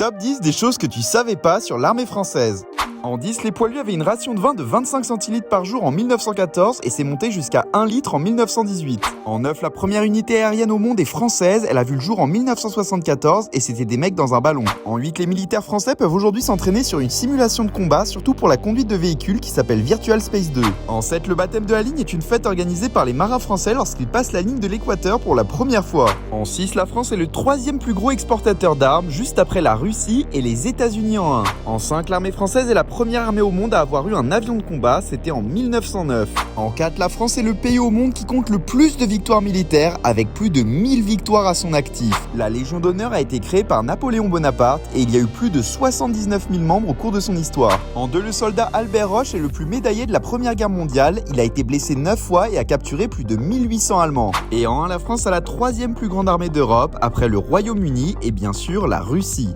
Top 10 des choses que tu savais pas sur l'armée française. En 10, les poilus avaient une ration de vin de 25 centilitres par jour en 1914 et c'est monté jusqu'à 1 litre en 1918. En 9, la première unité aérienne au monde est française, elle a vu le jour en 1974 et c'était des mecs dans un ballon. En 8, les militaires français peuvent aujourd'hui s'entraîner sur une simulation de combat, surtout pour la conduite de véhicules qui s'appelle Virtual Space 2. En 7, le baptême de la ligne est une fête organisée par les marins français lorsqu'ils passent la ligne de l'équateur pour la première fois. En 6, la France est le 3e plus gros exportateur d'armes, juste après la Russie et les États-Unis en 1. En 5, l'armée française est la première armée au monde à avoir eu un avion de combat, c'était en 1909. En 4, la France est le pays au monde qui compte le plus de victoires militaires, avec plus de 1000 victoires à son actif. La Légion d'honneur a été créée par Napoléon Bonaparte et il y a eu plus de 79 000 membres au cours de son histoire. En 2, le soldat Albert Roche est le plus médaillé de la Première Guerre mondiale, il a été blessé 9 fois et a capturé plus de 1800 Allemands. Et en 1, la France a la 3e plus grande armée d'Europe, après le Royaume-Uni et bien sûr la Russie.